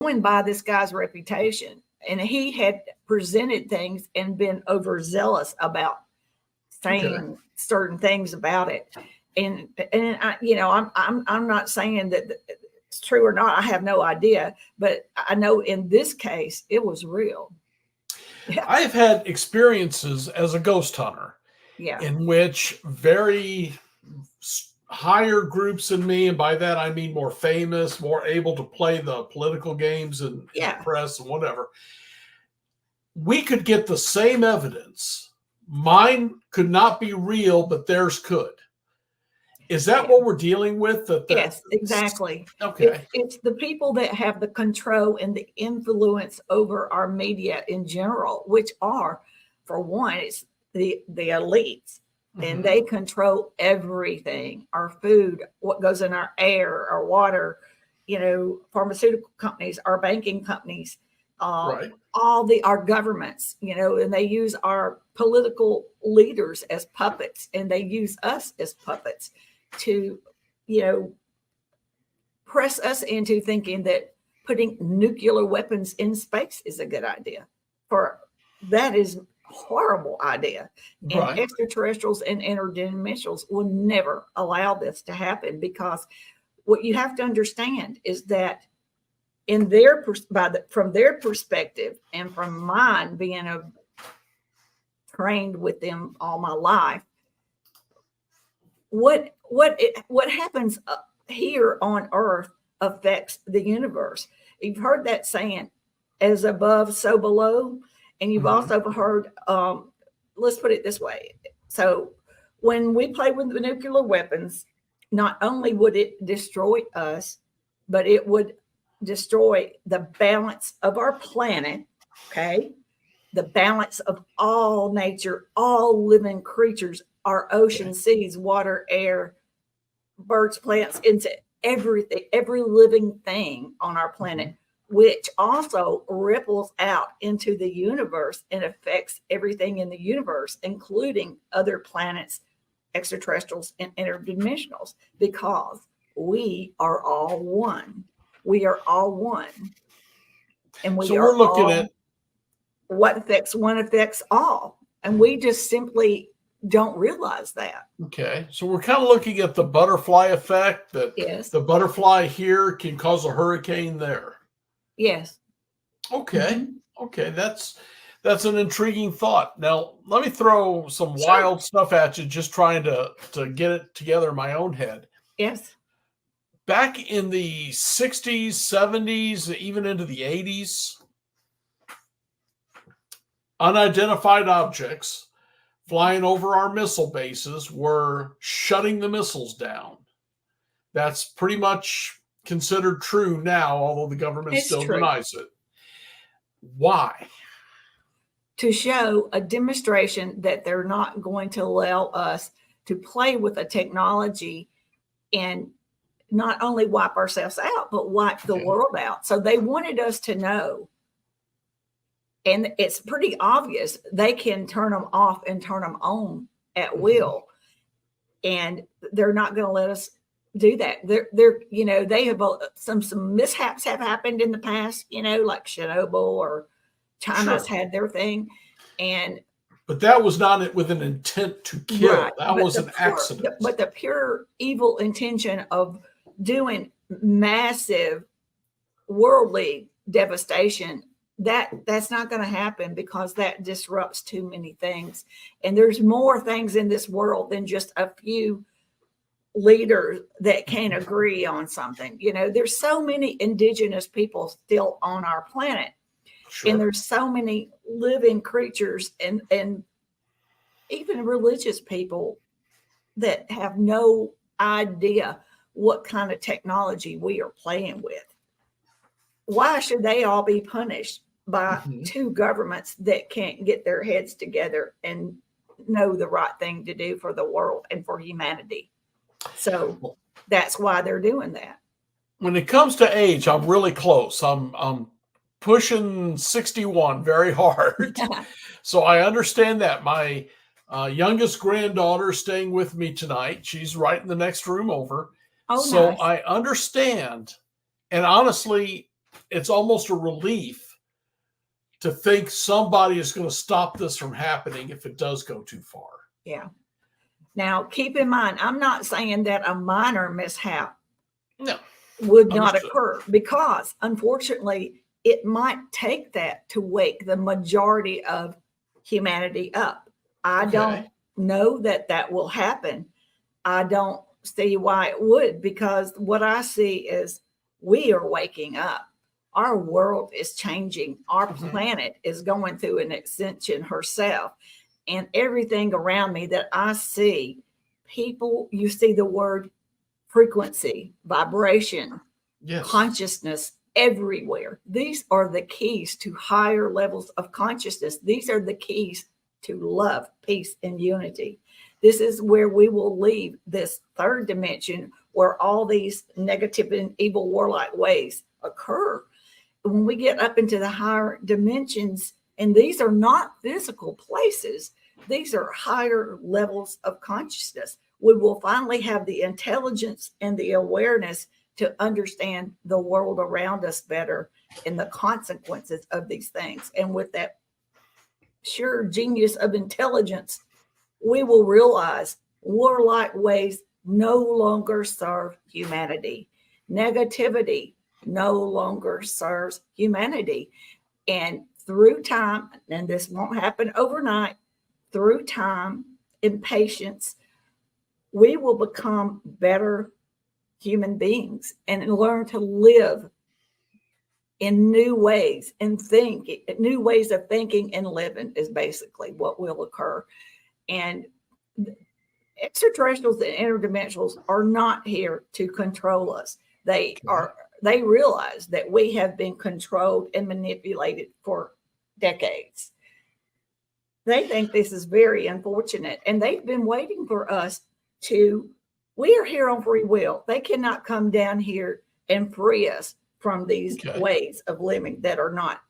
going by this guy's reputation, and he had presented things and been overzealous about saying certain things about it. And I, I'm not saying that it's true or not. I have no idea, but I know in this case it was real. Yeah. I've had experiences as a ghost hunter Yeah. in which very higher groups than me, and by that I mean more famous, more able to play the political games and Yeah. press and whatever, we could get the same evidence. Mine could not be real, but theirs could. Is that what we're dealing with? Yes, exactly. Okay. It's the people that have the control and the influence over our media in general, which are, for one, it's the elites, and they control everything: our food, what goes in our air, our water, pharmaceutical companies, our banking companies, Right. our governments, and they use our political leaders as puppets, and they use us as puppets to, press us into thinking that putting nuclear weapons in space is a good idea. That is a horrible idea. And Right. extraterrestrials and interdimensionals will never allow this to happen, because what you have to understand is that in from their perspective, and from mine being trained with them all my life, what happens here on Earth affects the universe. You've heard that saying, "As above, so below," and you've also heard. Let's put it this way: so when we play with the nuclear weapons, not only would it destroy us, but it would destroy the balance of our planet. Okay, the balance of all nature, all living creatures, our ocean, seas, water, air, birds, plants, into everything, every living thing on our planet, which also ripples out into the universe and affects everything in the universe, including other planets, extraterrestrials, and interdimensionals, because we are all one. We are all one. And we're looking at what affects one affects all. And we just simply don't realize that. Okay. So we're kind of looking at the butterfly effect, that Yes. the butterfly here can cause a hurricane there. Yes. Okay. Okay. That's an intriguing thought. Now, let me throw some wild stuff at you, just trying to get it together in my own head. Yes. Back in the 60s, 70s, even into the 80s, unidentified objects flying over our missile bases were shutting the missiles down. That's pretty much considered true now, although the government still denies it. Why? To show a demonstration that they're not going to allow us to play with the technology and not only wipe ourselves out, but wipe the world out. So they wanted us to know. And it's pretty obvious they can turn them off and turn them on at will. And they're not going to let us do that. They have some mishaps have happened in the past, like Chernobyl, or China's had their thing. But that was not with an intent to kill. Right. That was an accident. But the pure evil intention of doing massive worldly devastation, that's not going to happen, because that disrupts too many things. And there's more things in this world than just a few leaders that can't agree on something. There's so many indigenous people still on our planet. And there's so many living creatures and even religious people that have no idea what kind of technology we are playing with. Why should they all be punished by two governments that can't get their heads together and know the right thing to do for the world and for humanity? So that's why they're doing that. When it comes to age, I'm really close. I'm pushing 61 very hard. So I understand that. My youngest granddaughter is staying with me tonight. She's right in the next room over. Oh, so nice. I understand. And honestly, it's almost a relief to think somebody is going to stop this from happening if it does go too far. Yeah. Now, keep in mind, I'm not saying that a minor mishap would not occur, because unfortunately, it might take that to wake the majority of humanity up. I don't know that that will happen. I don't see why it would, because what I see is we are waking up. Our world is changing. Our planet is going through an ascension herself. And everything around me that I see, people, you see the word frequency, vibration, consciousness everywhere. These are the keys to higher levels of consciousness. These are the keys to love, peace, and unity. This is where we will leave this third dimension where all these negative and evil warlike ways occur. When we get up into the higher dimensions, and these are not physical places, these are higher levels of consciousness, we will finally have the intelligence and the awareness to understand the world around us better and the consequences of these things. And with that sheer genius of intelligence, we will realize warlike ways no longer serve humanity. Negativity no longer serves humanity. And through time, and this won't happen overnight, through time and patience, we will become better human beings and learn to live in new ways and think. New ways of thinking and living is basically what will occur. And extraterrestrials and interdimensionals are not here to control us. They realize that we have been controlled and manipulated for decades. They think this is very unfortunate, and they've been waiting for us to, we are here on free will. They cannot come down here and free us from these ways of living that are not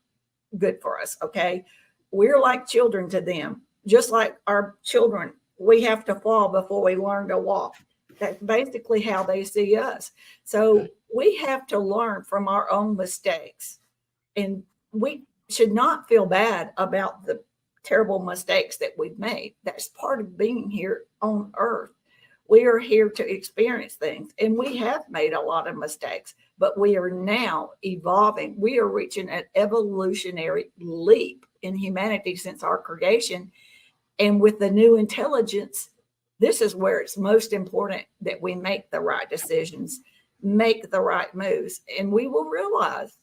good for us. Okay. We're like children to them, just like our children. We have to fall before we learn to walk. That's basically how they see us. So we have to learn from our own mistakes, and we should not feel bad about the terrible mistakes that we've made. That's part of being here on Earth. We are here to experience things, and we have made a lot of mistakes, but we are now evolving. We are reaching an evolutionary leap in humanity since our creation. And with the new intelligence, this is where it's most important that we make the right decisions, make the right moves, and we will realize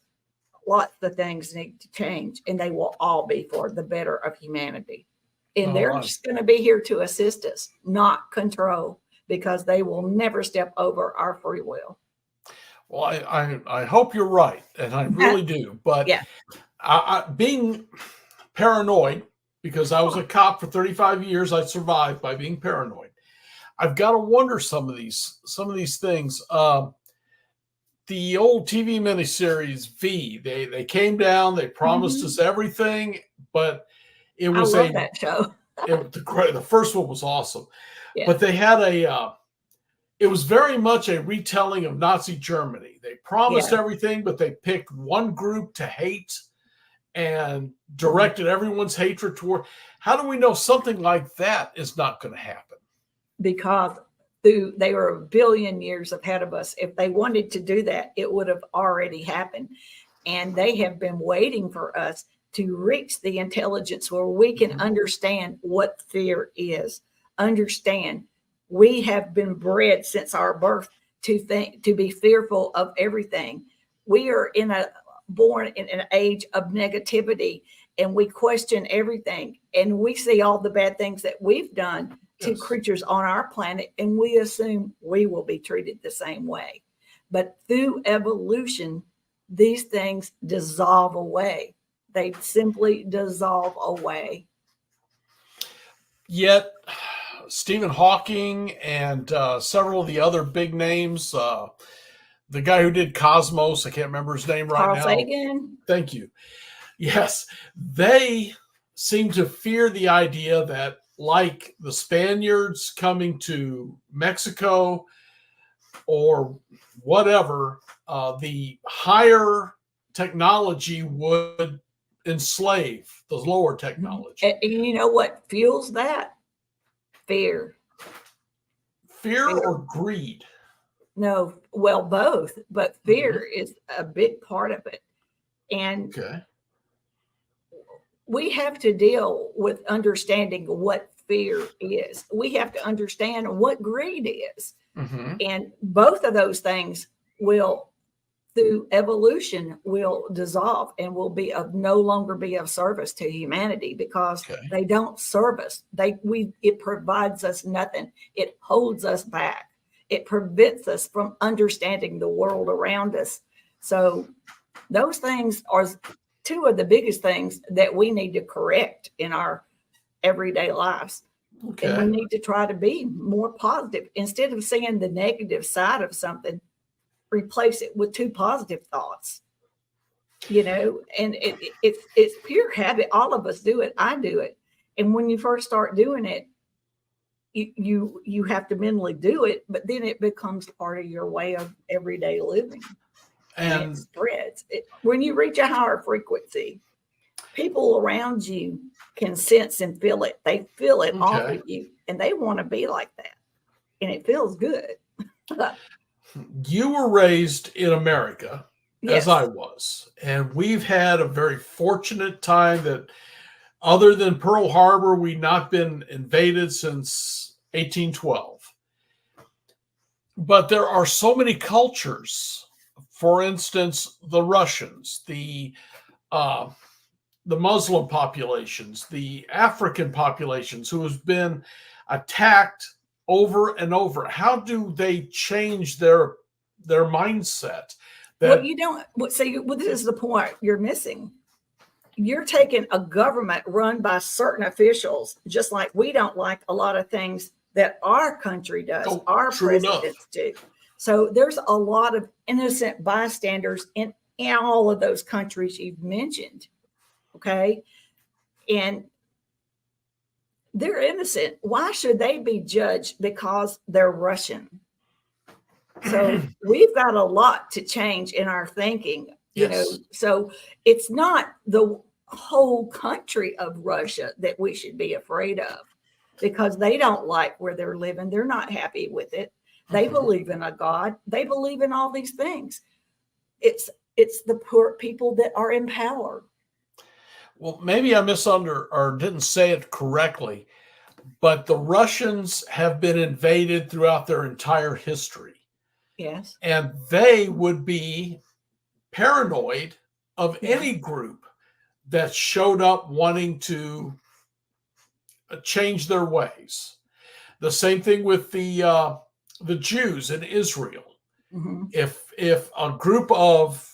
lots of things need to change, and they will all be for the better of humanity. And they're just going to be here to assist us, not control, because they will never step over our free will. Well, I hope you're right, and I really do. But I, being paranoid, because I was a cop for 35 years, I survived by being paranoid. I've got to wonder some of these things. The old TV miniseries V, they came down, they promised us everything, but it was that show. The first one was awesome, but they had it was very much a retelling of Nazi Germany. They promised everything, but they picked one group to hate and directed everyone's hatred toward. How do we know something like that is not going to happen? Because they were a billion years ahead of us. If they wanted to do that, it would have already happened. And they have been waiting for us to reach the intelligence where we can understand what fear is. Understand, we have been bred since our birth to be fearful of everything. We are born in an age of negativity, and we question everything, and we see all the bad things that we've done to creatures on our planet, and we assume we will be treated the same way. But through evolution, these things dissolve away. They simply dissolve away. Yet Stephen Hawking and several of the other big names, the guy who did Cosmos, I can't remember his name right now. Carl Sagan. Thank you. Yes, they seem to fear the idea that, like the Spaniards coming to Mexico or whatever, the higher technology would enslave the lower technology. And you know what fuels that? Fear. Fear or greed? No, well, both, but fear Mm-hmm. is a big part of it. And Okay. we have to deal with understanding what fear is. We have to understand what greed is. Mm-hmm. And both of those things will, through evolution, will dissolve and will be of no longer be of service to humanity because Okay. they don't serve us. It provides us nothing. It holds us back. It prevents us from understanding the world around us. So those things are two of the biggest things that we need to correct in our everyday lives. And we Okay. need to try to be more positive. Instead of seeing the negative side of something, replace it with two positive thoughts. And it's pure habit. All of us do it. I do it. And when you first start doing it, you have to mentally do it, but then it becomes part of your way of everyday living. And it And spreads. When you reach a higher frequency, people around you can sense and feel it. They feel it off okay. of you, and they want to be like that. And it feels good. You were raised in America as Yes. I was, and we've had a very fortunate time that other than Pearl Harbor, we've not been invaded since 1812. But there are so many cultures. For instance, the Russians, uh, the Muslim populations, the African populations who has been attacked over and over. How do they change their mindset? Well, That you don't. This is the point you're missing. You're taking a government run by certain officials, just like we don't like a lot of things that our country does, oh, our true enough. presidents do. So there's a lot of innocent bystanders in all of those countries you've mentioned. Okay. And they're innocent. Why should they be judged because they're Russian? So we've got a lot to change in our thinking, Yes. So it's not the whole country of Russia that we should be afraid of because they don't like where they're living. They're not happy with it. They Mhm. believe in a God. They believe in all these things. It's the poor people that are in power. Well, maybe I misunderstood or didn't say it correctly, but the Russians have been invaded throughout their entire history. Yes. And they would be paranoid of Yeah. any group that showed up wanting to change their ways. The same thing with the Jews in Israel. Mm-hmm. If a group of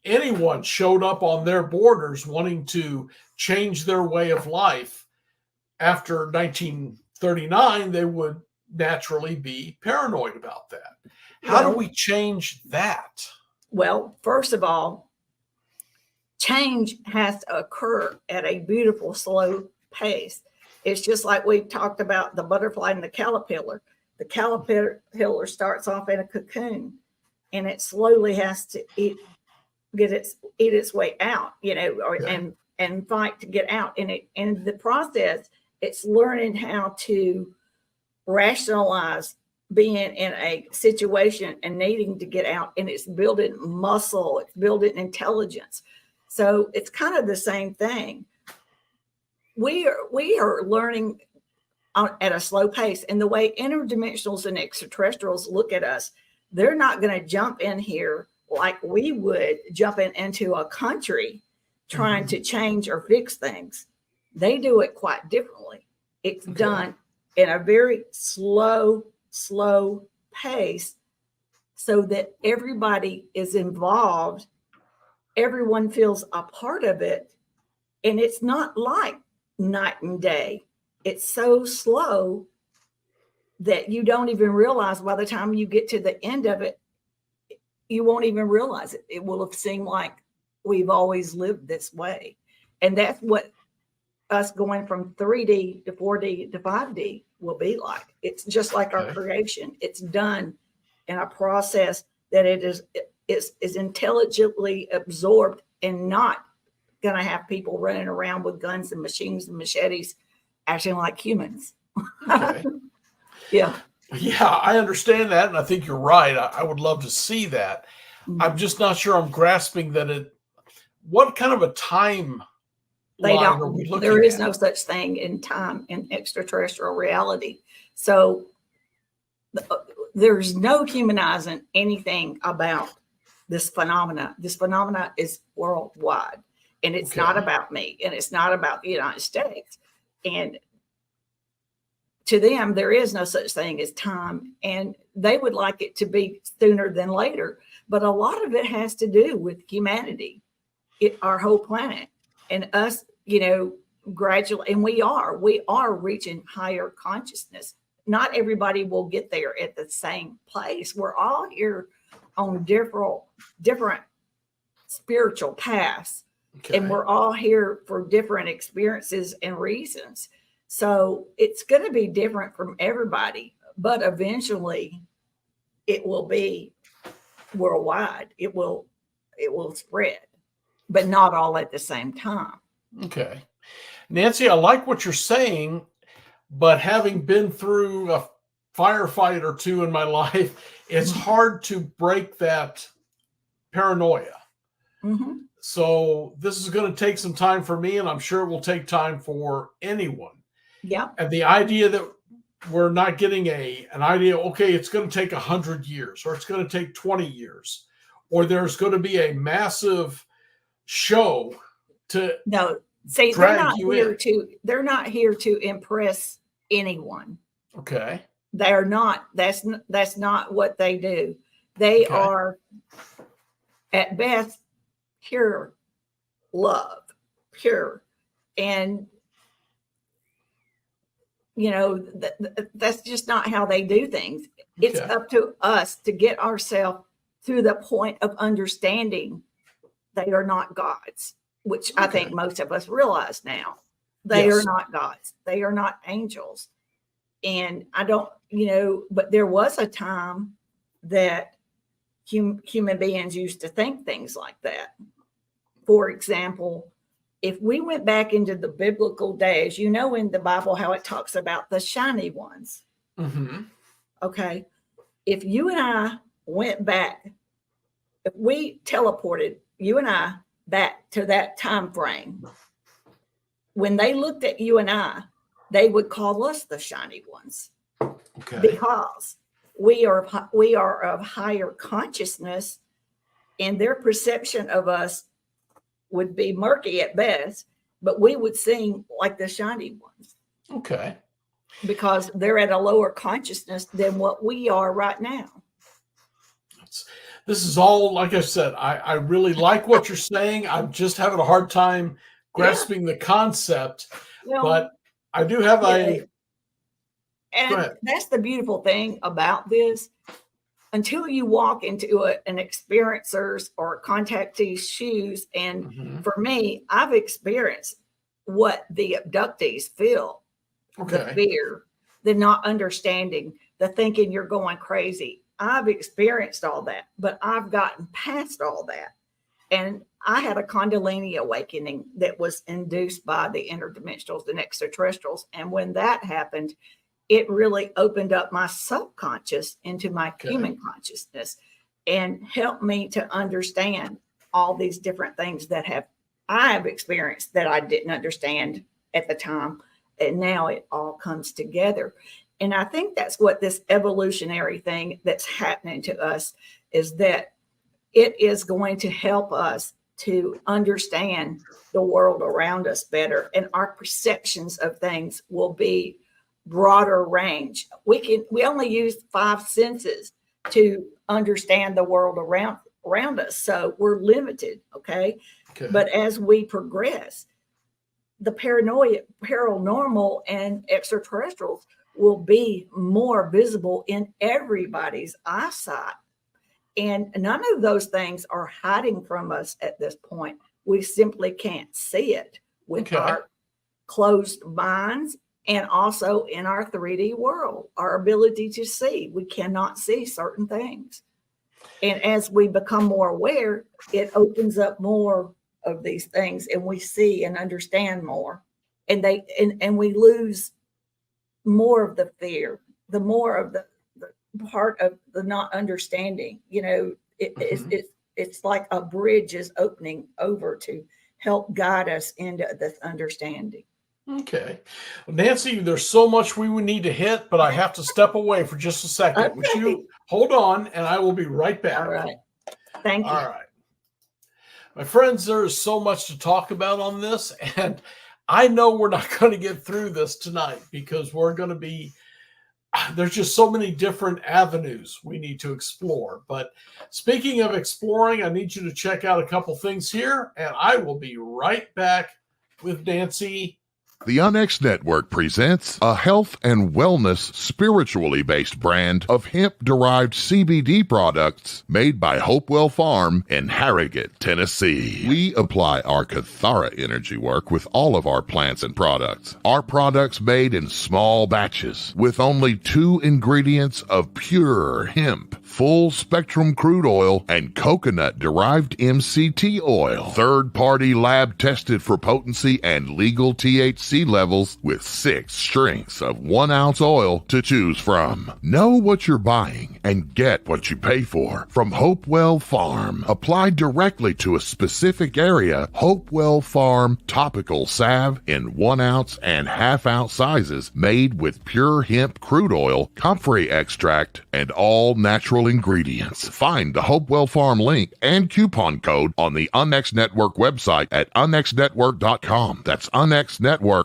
anyone showed up on their borders wanting to change their way of life after 1939, they would naturally be paranoid about that. How do we change that? Well, first of all, change has to occur at a beautiful, slow pace. It's just like we talked about the butterfly and the caterpillar. The caterpillar starts off in a cocoon, and it slowly has to eat its way out, Okay. and fight to get out. And in the process, it's learning how to rationalize being in a situation and needing to get out, and it's building muscle, it's building intelligence. So it's kind of the same thing. We are learning at a slow pace, and the way interdimensionals and extraterrestrials look at us, they're not going to jump in here like we would jumping into a country trying to change or fix things. They do it quite differently. It's Okay. done in a very slow pace so that everybody is involved, everyone feels a part of it, and it's not like night and day. It's so slow that you don't even realize by the time you get to the end of it, you won't even realize it. It will have seemed like we've always lived this way. And that's what us going from 3D to 4D to 5D will be like. It's just like our Okay. creation. It's done in a process that it is is intelligently absorbed and not going to have people running around with guns and machines and machetes acting like humans. Okay. Yeah. Yeah, I understand that, and I think you're right. I would love to see that. I'm just not sure I'm grasping that what kind of a time They line are don't, we there looking is at? no such thing in time in extraterrestrial reality. So there's no humanizing anything about this phenomena. This phenomena is worldwide, and it's not Okay. about me, and it's not about the United States. And to them, there is no such thing as time, and they would like it to be sooner than later. But a lot of it has to do with humanity, our whole planet, and us, gradually. And we are reaching higher consciousness. Not everybody will get there at the same place. We're all here on different spiritual paths, Okay. and we're all here for different experiences and reasons. So it's going to be different from everybody, but eventually it will be worldwide. It will spread, but not all at the same time. Okay. Nancy, I like what you're saying, but having been through a firefight or two in my life, it's hard to break that paranoia. Mm-hmm. So this is going to take some time for me, and I'm sure it will take time for anyone. Yeah. And the idea that we're not getting an idea, okay, it's going to take 100 years, or it's going to take 20 years, or there's going to be a massive show to No, see, drag you in. they're not here to impress anyone. Okay. They're not. That's not what they do. They Okay. are at best pure love, pure. And that's just not how they do things. It's Okay. up to us to get ourselves to the point of understanding they are not gods, which I think Okay. most of us realize now. They are Yes. not gods. They are not angels. And I don't, but there was a time that human beings used to think things like that. For example, if we went back into the biblical days, in the Bible how it talks about the shiny ones. Mm-hmm. Okay. If you and I went back, if we teleported you and I back to that time frame, when they looked at you and I, they would call us the shiny ones. Okay. Because we are of higher consciousness, and their perception of us would be murky at best, but we would seem like the shiny ones Okay. because they're at a lower consciousness than what we are right now. This is all, like I said, I really like what you're saying. I'm just having a hard time grasping the concept, but I do have Go and ahead. that's the beautiful thing about this. Until you walk into an experiencer's or contactee's shoes, and for me, I've experienced what the abductees feel, the fear, the not understanding, the thinking you're going crazy. I've experienced all that, but I've gotten past all that. And I had a Kundalini awakening that was induced by the interdimensionals and extraterrestrials. And when that happened, it really opened up my subconscious into my human consciousness and helped me to understand all these different things that I have experienced that I didn't understand at the time. And now it all comes together. And I think that's what this evolutionary thing that's happening to us is, that it is going to help us to understand the world around us better. And our perceptions of things will be broader range. We only use 5 senses to understand the world around us. So we're limited. Okay. But as we progress, the paranormal and extraterrestrials will be more visible in everybody's eyesight. And none of those things are hiding from us at this point. We simply can't see it with our closed minds, and also in our 3D world, our ability to see. We cannot see certain things. And as we become more aware, it opens up more of these things, and we see and understand more. And we lose more of the fear, the more of the part of the not understanding. It's like a bridge is opening over to help guide us into this understanding. Okay. Well, Nancy, there's so much we would need to hit, but I have to step away for just a second. Okay. Would you hold on, and I will be right back. All right. Thank you. All right. My friends, there is so much to talk about on this, and I know we're not going to get through this tonight because there's just so many different avenues we need to explore. But speaking of exploring, I need you to check out a couple things here, and I will be right back with Nancy. The Unx Network presents a health and wellness spiritually based brand of hemp-derived CBD products made by Hopewell Farm in Harrogate, Tennessee. We apply our Kathara energy work with all of our plants and products. Our products made in small batches with only 2 ingredients of pure hemp, full spectrum crude oil, and coconut-derived MCT oil. Third-party lab tested for potency and legal THC levels with 6 strengths of 1 ounce oil to choose from. Know what you're buying and get what you pay for from Hopewell Farm. Applied directly to a specific area, Hopewell Farm topical salve in 1 ounce and ½ ounce sizes made with pure hemp crude oil, comfrey extract, and all natural ingredients. Find the Hopewell Farm link and coupon code on the Unx Network website at unxnetwork.com. That's unxnetwork.com.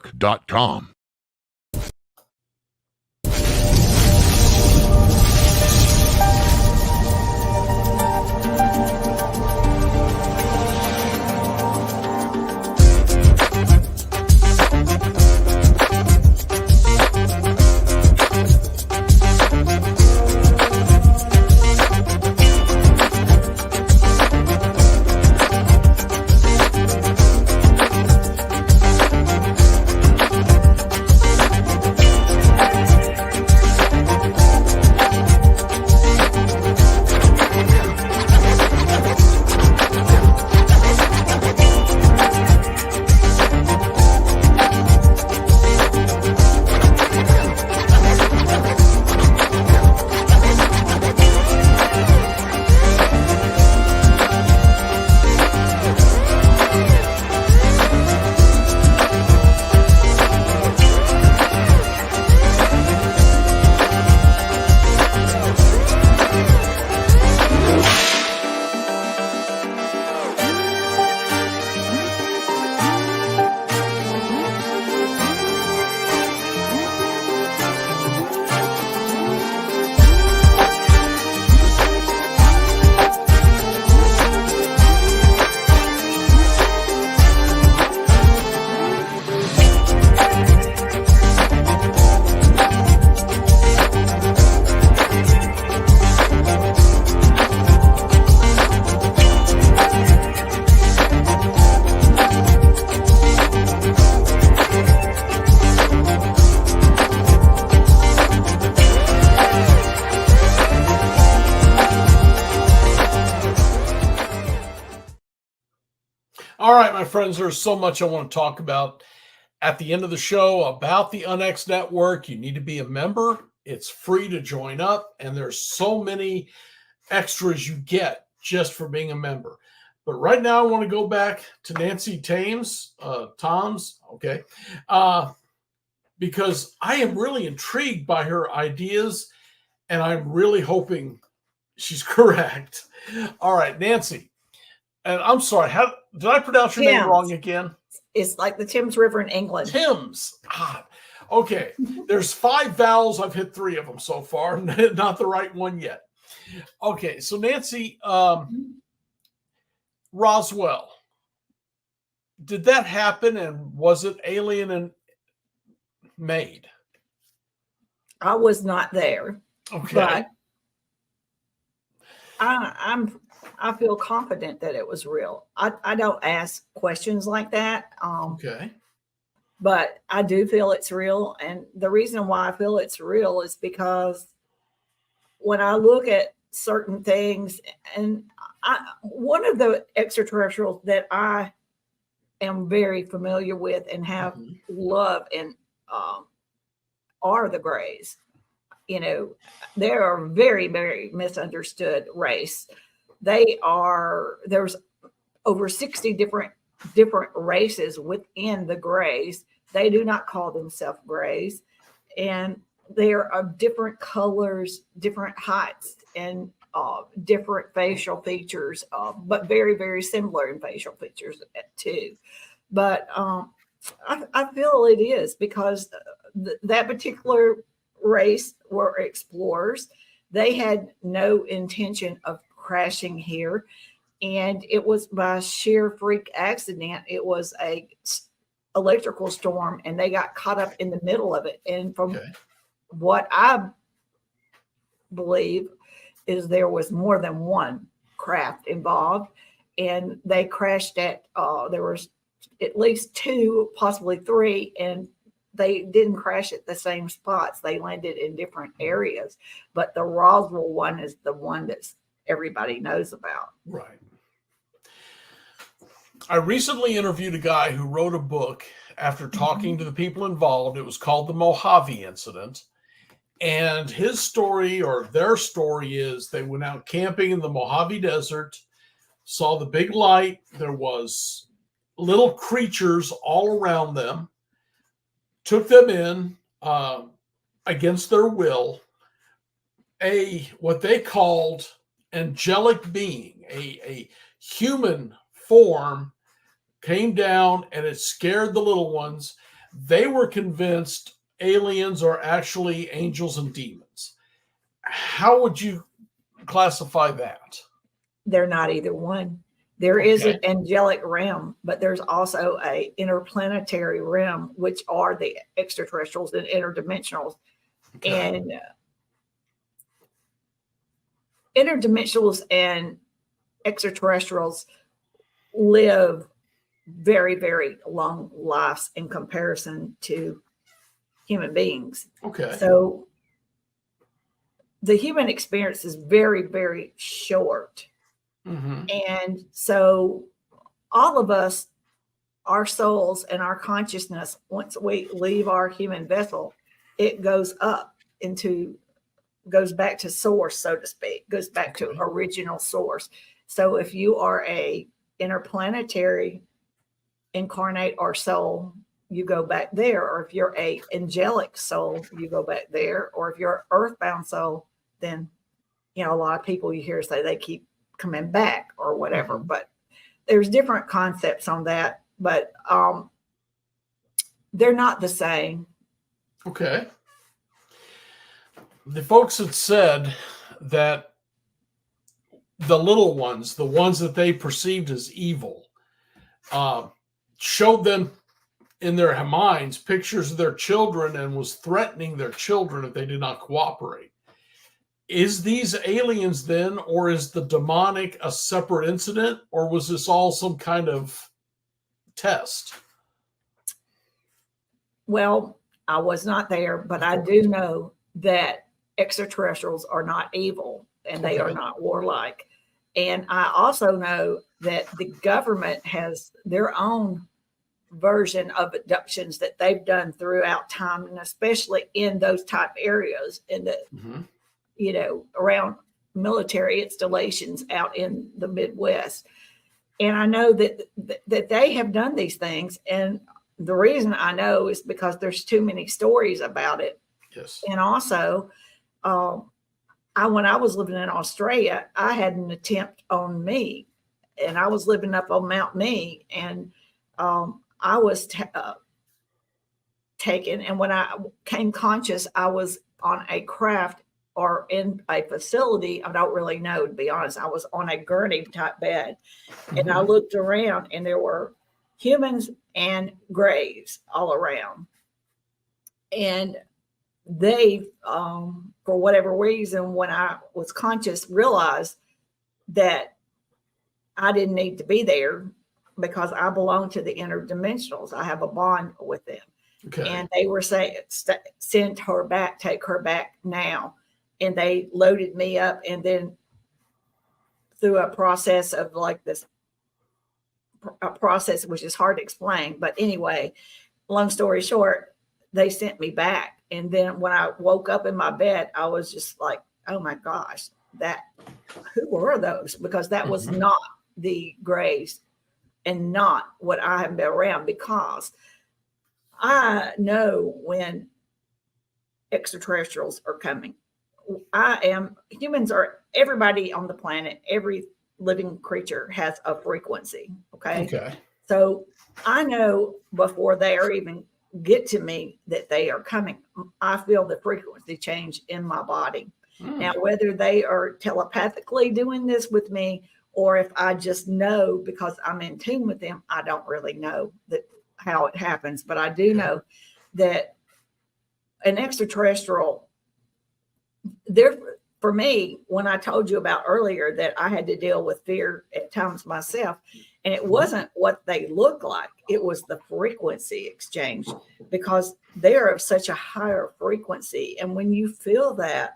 All right, my friends, there's so much I want to talk about at the end of the show about the Unx Network. You need to be a member. It's free to join up, and there's so many extras you get just for being a member. But right now, I want to go back to Nancy Thames, okay, because I am really intrigued by her ideas, and I'm really hoping she's correct. All right, Nancy, and I'm sorry, how did I pronounce your name wrong again? It's like the Thames River in England. Thames. Okay, there's 5 vowels. I've hit 3 of them so far, not the right one yet. Okay, so Nancy, Roswell, did that happen, and was it alien and made? I was not there, Okay. but I feel confident that it was real. I don't ask questions like that. Okay. But I do feel it's real. And the reason why I feel it's real is because when I look at certain things. And one of the extraterrestrials that I am very familiar with and have love and are the Greys. You know, they are a very, very misunderstood race. There's over 60 different races within the Greys. They do not call themselves Greys, and they are of different colors, different heights, and different facial features, but very, very similar in facial features too. But I feel it is because that particular race were explorers. They had no intention of crashing here, and it was by sheer freak accident. It was a electrical storm, and they got caught up in the middle of it. And from what I believe is there was more than one craft involved, and they crashed at there was at least two, possibly three, and they didn't crash at the same spots. They landed in different areas, but the Roswell one is the one that everybody knows about. Right. I recently interviewed a guy who wrote a book after talking to the people involved. It was called the Mojave Incident. And his story, or their story, is they went out camping in the Mojave Desert, saw the big light. There was little creatures all around them, took them in against their will. What they called angelic being, a human form, came down and it scared the little ones. They were convinced aliens are actually angels and demons. How would you classify that? They're not either one. There is an angelic realm, but there's also a interplanetary realm, which are the extraterrestrials and interdimensionals. And interdimensionals and extraterrestrials live very, very long lives in comparison to human beings. So the human experience is very, very short. And so all of us, our souls and our consciousness, once we leave our human vessel, it goes up goes back to source, so to speak, goes back to original source. So if you are a interplanetary incarnate or soul, you go back there. Or if you're a angelic soul, you go back there. Or if you're an earthbound soul, then, you know, a lot of people you hear say they keep coming back or whatever, but there's different concepts on that, but they're not the same. The folks had said that the little ones, the ones that they perceived as evil, showed them in their minds pictures of their children and was threatening their children if they did not cooperate. Is these aliens then, or is the demonic a separate incident, or was this all some kind of test? Well, I was not there, but I do know that extraterrestrials are not evil and they are not warlike. And I also know that the government has their own version of abductions that they've done throughout time, and especially in those type areas in the you know, around military installations out in the Midwest. And I know that they have done these things. And the reason I know is because there's too many stories about it. And also, when I was living in Australia, I had an attempt on me, and I was living up on Mount Me, and I was taken. And when I came conscious, I was on a craft or in a facility. I don't really know, to be honest. I was on a gurney type bed, and I looked around, and there were humans and graves all around. And they, for whatever reason, when I was conscious, realized that I didn't need to be there because I belong to the interdimensionals. I have a bond with them. And they were saying, send her back, take her back now. And they loaded me up, and then through a process of like this, a process which is hard to explain. But anyway, long story short, they sent me back. And then when I woke up in my bed, I was just like, oh my gosh, who were those? Because that was not the Grays and not what I have been around, because I know when extraterrestrials are coming. Humans are, everybody on the planet, every living creature has a frequency. Okay. So I know before they are even get to me that they are coming. I feel the frequency change in my body. Now, whether they are telepathically doing this with me, or if I just know because I'm in tune with them, I don't really know how it happens. But I do know that an extraterrestrial, for me, when I told you about earlier that I had to deal with fear at times myself, and it wasn't what they look like, it was the frequency exchange, because they're of such a higher frequency. And when you feel that,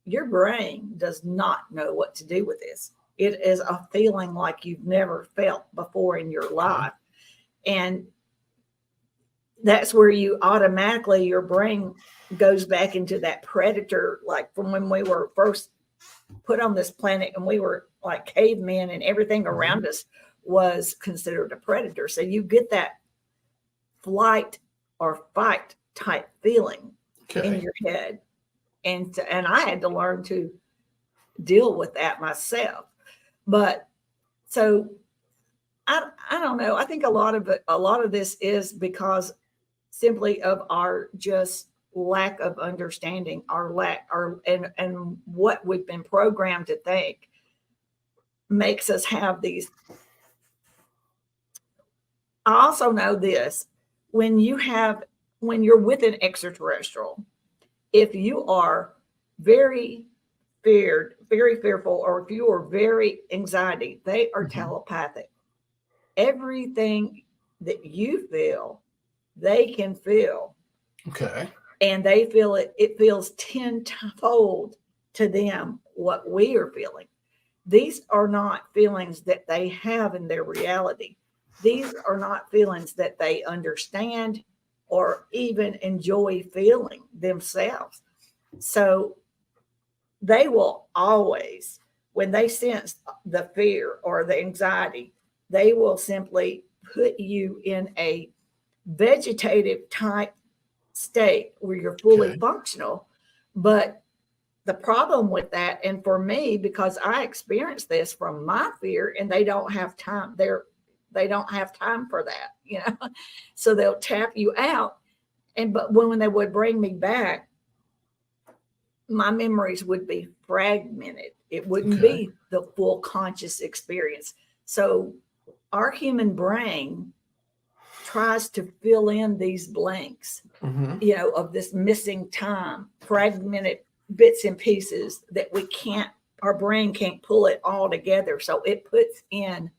your brain does not know what to do with this. It is a feeling like you've never felt before in your life. And that's where you automatically, your brain goes back into that predator, like from when we were first put on this planet and we were like cavemen and everything around us was considered a predator. So you get that flight or fight type feeling in your head. And I had to learn to deal with that myself. But so I don't know. I think a lot of this is because simply of our just lack of understanding, and what we've been programmed to think makes us have these. I also know this: when you're with an extraterrestrial, if you are very fearful, or if you are very anxiety, they are telepathic. Everything that you feel, they can feel. Okay. And they feel it. It feels tenfold to them what we are feeling. These are not feelings that they have in their reality. These are not feelings that they understand or even enjoy feeling themselves. So they will always, when they sense the fear or the anxiety, they will simply put you in a vegetative type state where you're fully functional. But the problem with that, and for me, because I experienced this from my fear, and they don't have time, they don't have time for that, so they'll tap you out. But when they would bring me back, my memories would be fragmented. It wouldn't be the full conscious experience. So our human brain tries to fill in these blanks, of this missing time, fragmented bits and pieces that our brain can't pull it all together. So it puts in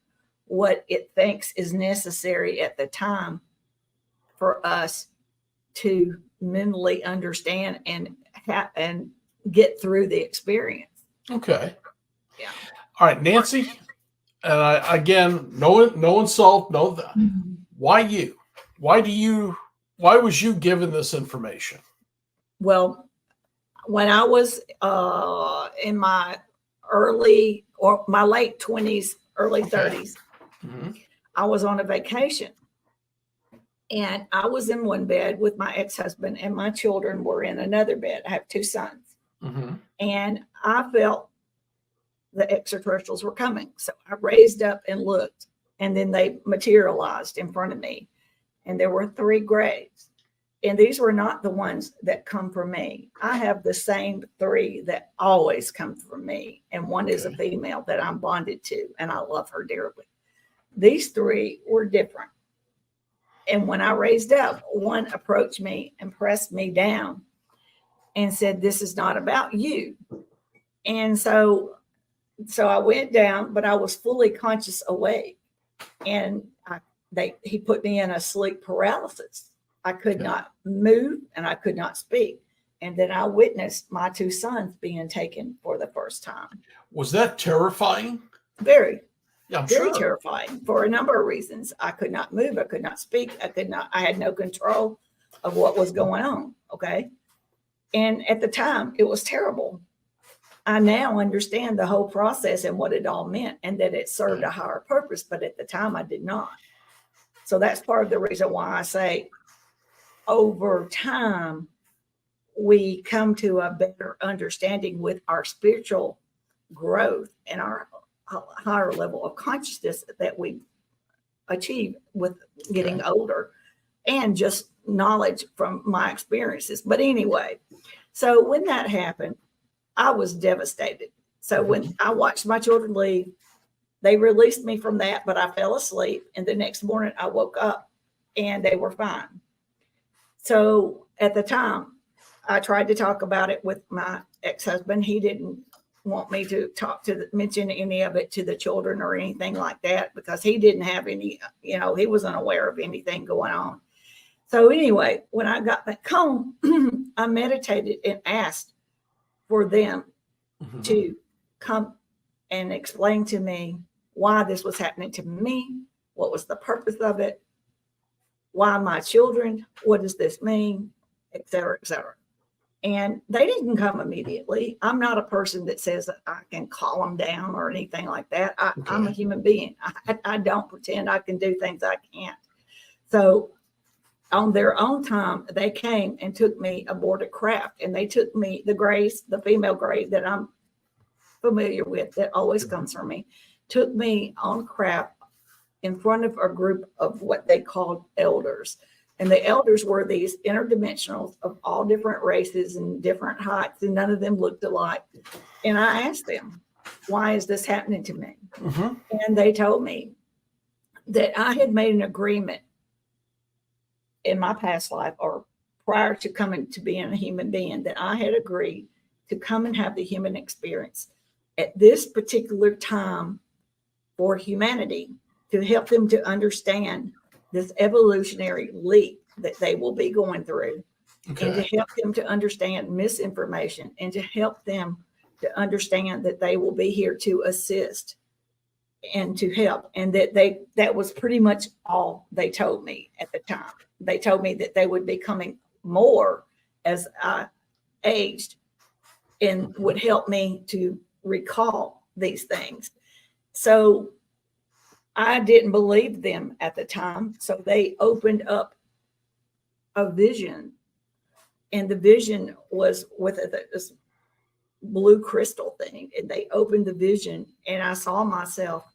what it thinks is necessary at the time for us to mentally understand and get through the experience. Okay. Yeah. All right, Nancy. And again, no insult, no. Why you? Why was you given this information? Well, when I was in my late 20s, early 30s, I was on a vacation. And I was in one bed with my ex-husband, and my children were in another bed. I have 2 sons. And I felt the extraterrestrials were coming. So I raised up and looked, and then they materialized in front of me. And there were 3 Greys. And these were not the ones that come from me. I have the same 3 that always come from me. And one is a female that I'm bonded to, and I love her dearly. These 3 were different. And when I raised up, one approached me and pressed me down and said, "This is not about you." And so I went down, but I was fully conscious awake. And he put me in a sleep paralysis. I could not move and I could not speak. And then I witnessed my two sons being taken for the first time. Was that terrifying? Very, Yeah, I'm very sure. terrifying for a number of reasons. I could not move. I could not speak. I had no control of what was going on. Okay. And at the time, it was terrible. I now understand the whole process and what it all meant and that it served a higher purpose. But at the time, I did not. So that's part of the reason why I say over time, we come to a better understanding with our spiritual growth and our higher level of consciousness that we achieve with getting older and just knowledge from my experiences. But anyway, so when that happened, I was devastated. So when I watched my children leave, they released me from that, but I fell asleep. And the next morning I woke up and they were fine. So at the time, I tried to talk about it with my ex-husband. He didn't want me to mention any of it to the children or anything like that because he didn't have any, he wasn't aware of anything going on. So anyway, when I got back home, I meditated and asked for them to come and explain to me why this was happening to me, what was the purpose of it, why my children, what does this mean, et cetera, et cetera. And they didn't come immediately. I'm not a person that says that I can call them down or anything like that. I'm a human being. I don't pretend I can do things I can't. So on their own time, they came and took me aboard a craft, and they took me, the Grace, the female Grace that I'm familiar with, that always comes from me, took me on craft in front of a group of what they called elders. And the elders were these interdimensionals of all different races and different heights, and none of them looked alike. And I asked them, why is this happening to me? And they told me that I had made an agreement in my past life or prior to coming to being a human being, that I had agreed to come and have the human experience at this particular time for humanity, to help them to understand this evolutionary leap that they will be going through, and to help them to understand misinformation, and to help them to understand that they will be here to assist and to help. And that was pretty much all they told me at the time. They told me that they would be coming more as I aged and would help me to recall these things. So I didn't believe them at the time. So they opened up a vision, and the vision was with this blue crystal thing. And they opened the vision, and I saw myself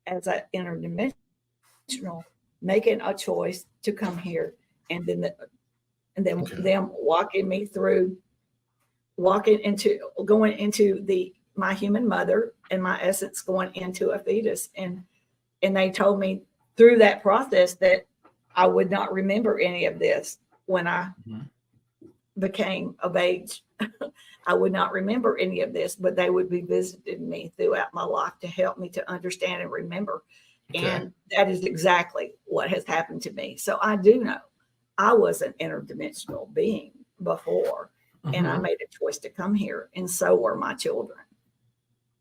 as an interdimensional making a choice to come here, and then them walking me through, going into my human mother, and my essence going into a fetus. And they told me through that process that I would not remember any of this when I became of age. I would not remember any of this, but they would be visiting me throughout my life to help me to understand and remember. And that is exactly what has happened to me. So I do know I was an interdimensional being before, and I made a choice to come here, and so were my children.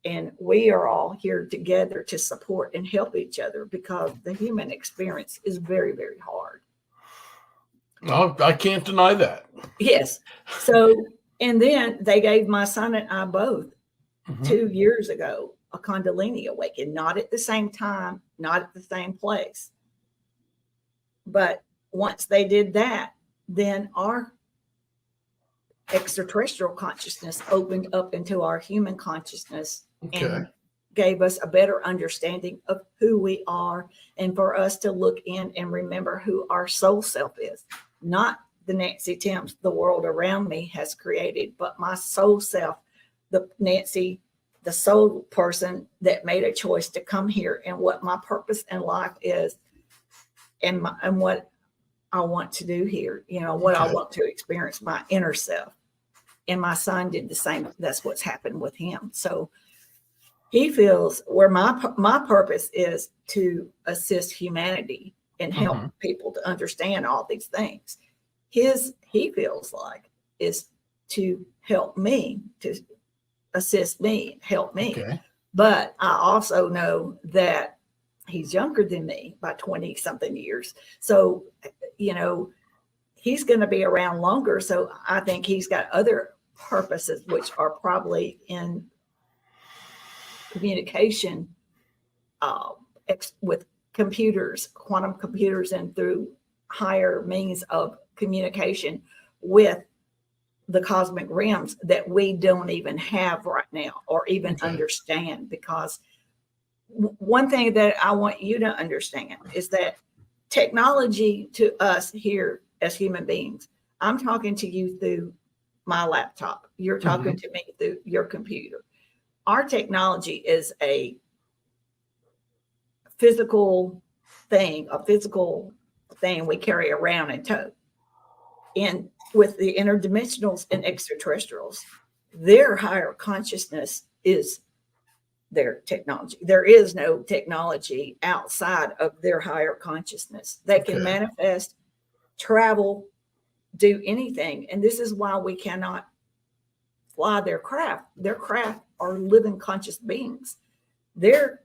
And we are all here together to support and help each other, because the human experience is very, very hard. No, I can't deny that. Yes. So, and then they gave my son and I both 2 years ago a Kundalini awakening, not at the same time, not at the same place. But once they did that, then our extraterrestrial consciousness opened up into our human consciousness and gave us a better understanding of who we are, and for us to look in and remember who our soul self is. Not the Nancy Thames the world around me has created, but my soul self, the Nancy, the soul person that made a choice to come here, and what my purpose in life is, and what I want to do here, what I want to experience, my inner self. And my son did the same. That's what's happened with him. So he feels where my purpose is to assist humanity and help people to understand all these things. He feels like is to help me, to assist me, help me. Okay. But I also know that he's younger than me by 20 something years. So, he's going to be around longer. So I think he's got other purposes, which are probably in communication with computers, quantum computers, and through higher means of communication with the cosmic realms that we don't even have right now or even understand. Because one thing that I want you to understand is that technology to us here as human beings, I'm talking to you through my laptop. You're talking to me through your computer. Our technology is a physical thing we carry around in tow. And with the interdimensionals and extraterrestrials, their higher consciousness is their technology. There is no technology outside of their higher consciousness. They can manifest, travel, do anything. And this is why we cannot fly their craft. Their craft are living conscious beings. Their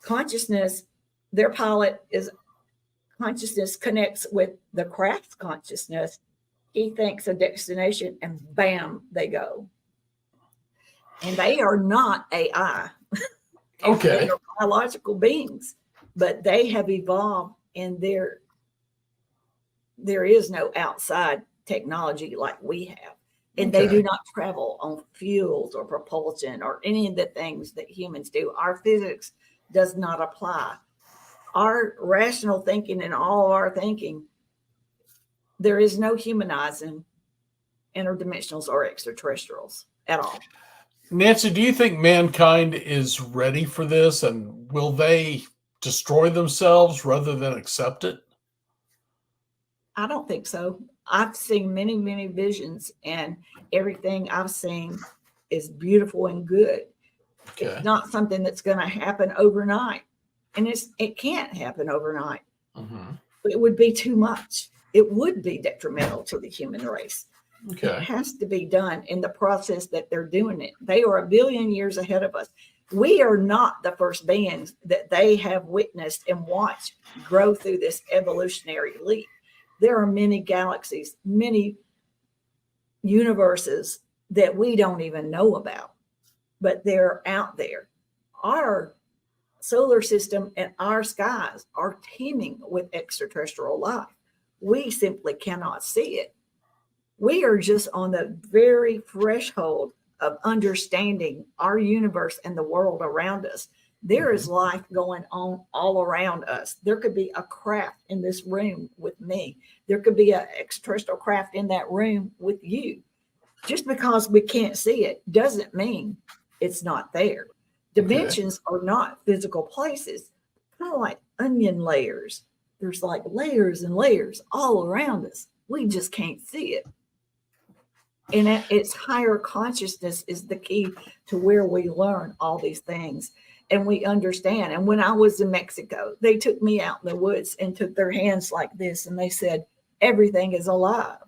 consciousness, their pilot is consciousness connects with the craft's consciousness. He thinks a destination and bam, they go. And they are not AI. Okay. They are biological beings, but they have evolved, and there is no outside technology like we have. And they do not travel on fuels or propulsion or any of the things that humans do. Our physics does not apply. Our rational thinking and all of our thinking, there is no humanizing interdimensionals or extraterrestrials at all. Nancy, do you think mankind is ready for this, and will they destroy themselves rather than accept it? I don't think so. I've seen many, many visions, and everything I've seen is beautiful and good. It's not something that's going to happen overnight. And it can't happen overnight. It would be too much. It would be detrimental to the human race. It has to be done in the process that they're doing it. They are 1 billion years ahead of us. We are not the first beings that they have witnessed and watched grow through this evolutionary leap. There are many galaxies, many universes that we don't even know about, but they're out there. Our solar system and our skies are teeming with extraterrestrial life. We simply cannot see it. We are just on the very threshold of understanding our universe and the world around us. There is life going on all around us. There could be a craft in this room with me. There could be an extraterrestrial craft in that room with you. Just because we can't see it doesn't mean it's not there. Dimensions are not physical places, kind of like onion layers. There's like layers and layers all around us. We just can't see it. And its higher consciousness is the key to where we learn all these things and we understand. And when I was in Mexico, they took me out in the woods and took their hands like this, and they said, everything is alive.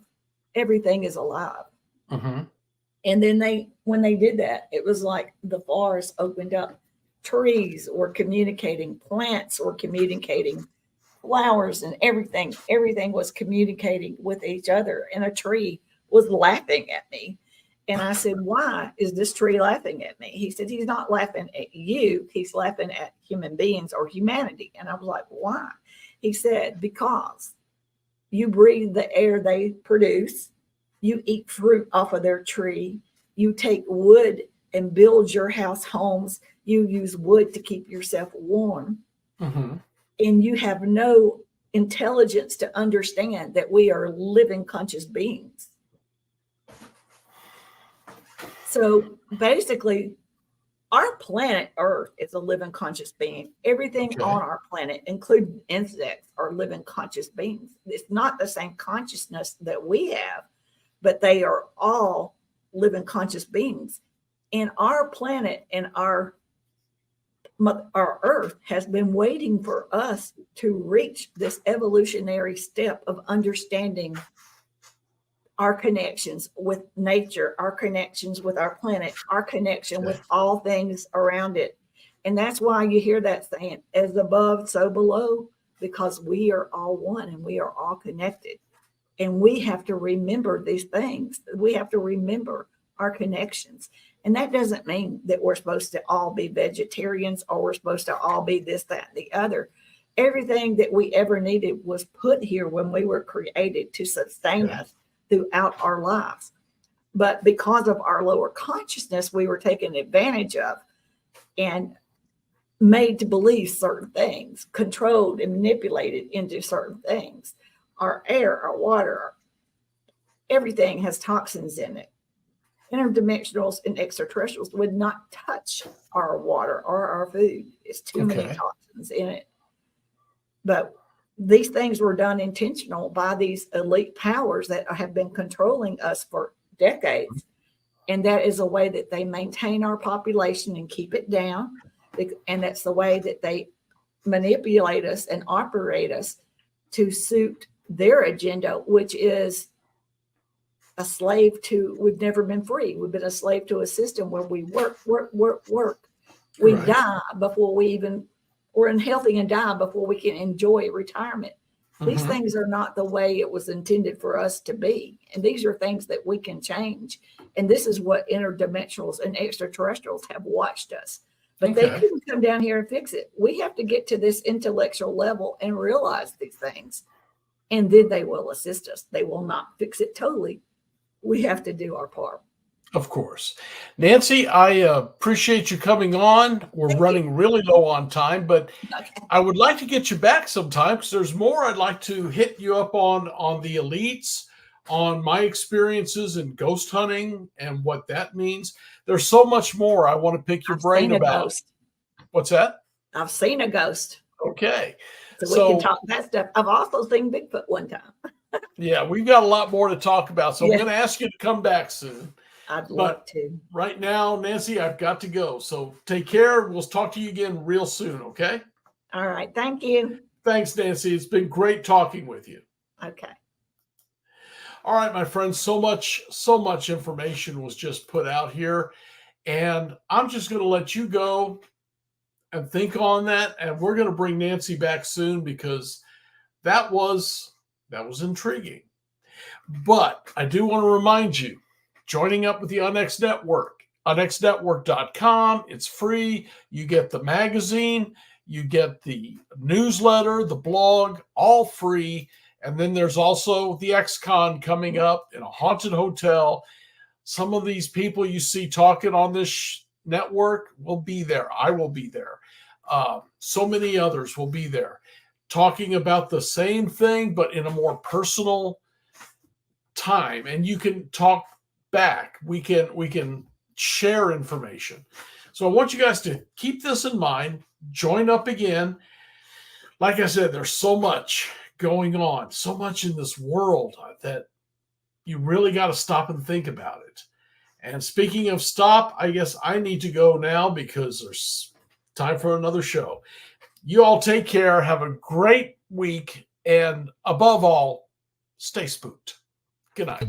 Everything is alive. And then when they did that, it was like the forest opened up. Trees were communicating, plants were communicating, flowers and everything. Everything was communicating with each other. And a tree was laughing at me. And I said, why is this tree laughing at me? He said, he's not laughing at you. He's laughing at human beings or humanity. And I was like, why? He said, because you breathe the air they produce. You eat fruit off of their tree. You take wood and build your house homes. You use wood to keep yourself warm. And you have no intelligence to understand that we are living conscious beings. So basically, our planet Earth is a living conscious being. Everything on our planet, including insects, are living conscious beings. It's not the same consciousness that we have, but they are all living conscious beings. And our planet and our Earth has been waiting for us to reach this evolutionary step of understanding our connections with nature, our connections with our planet, our connection with all things around it. And that's why you hear that saying, as above, so below, because we are all one and we are all connected. And we have to remember these things. We have to remember our connections. And that doesn't mean that we're supposed to all be vegetarians or we're supposed to all be this, that, and the other. Everything that we ever needed was put here when we were created to sustain us throughout our lives. But because of our lower consciousness, we were taken advantage of and made to believe certain things, controlled and manipulated into certain things. Our air, our water, everything has toxins in it. Interdimensionals and extraterrestrials would not touch our water or our food. It's too many toxins in it. But these things were done intentional by these elite powers that have been controlling us for decades. And that is a way that they maintain our population and keep it down. And that's the way that they manipulate us and operate us to suit their agenda, which is a slave to, we've never been free. We've been a slave to a system where we work. We die before we even, we're unhealthy and die before we can enjoy retirement. These things are not the way it was intended for us to be. And these are things that we can change. And this is what interdimensionals and extraterrestrials have watched us. But they couldn't come down here and fix it. We have to get to this intellectual level and realize these things. And then they will assist us. They will not fix it totally. We have to do our part. Of course. Nancy, I appreciate you coming on. We're running really low on time, but I would like to get you back sometime because there's more I'd like to hit you up on the elites, on my experiences in ghost hunting and what that means. There's so much more I want to pick your brain about. Ghost. What's that? I've seen a ghost. Okay. So we can talk that stuff. I've also seen Bigfoot one time. Yeah, we've got a lot more to talk about. So I'm going to ask you to come back soon. I'd love to. Right now, Nancy, I've got to go. So take care. We'll talk to you again real soon, okay? All right. Thank you. Thanks, Nancy. It's been great talking with you. Okay. All right, my friends, so much information was just put out here. And I'm just going to let you go and think on that. And we're going to bring Nancy back soon because that was intriguing. But I do want to remind you, joining up with the UNX Network, unxnetwork.com. It's free. You get the magazine, you get the newsletter, the blog, all free. And then there's also the XCon coming up in a haunted hotel. Some of these people you see talking on this network will be there. I will be there. So many others will be there talking about the same thing, but in a more personal time. And you can talk back. We can share information. So I want you guys to keep this in mind. Join up again. Like I said, there's so much going on, so much in this world that you really got to stop and think about it. And speaking of stop, I guess I need to go now because there's time for another show. You all take care. Have a great week. And above all, stay spooked. Good night.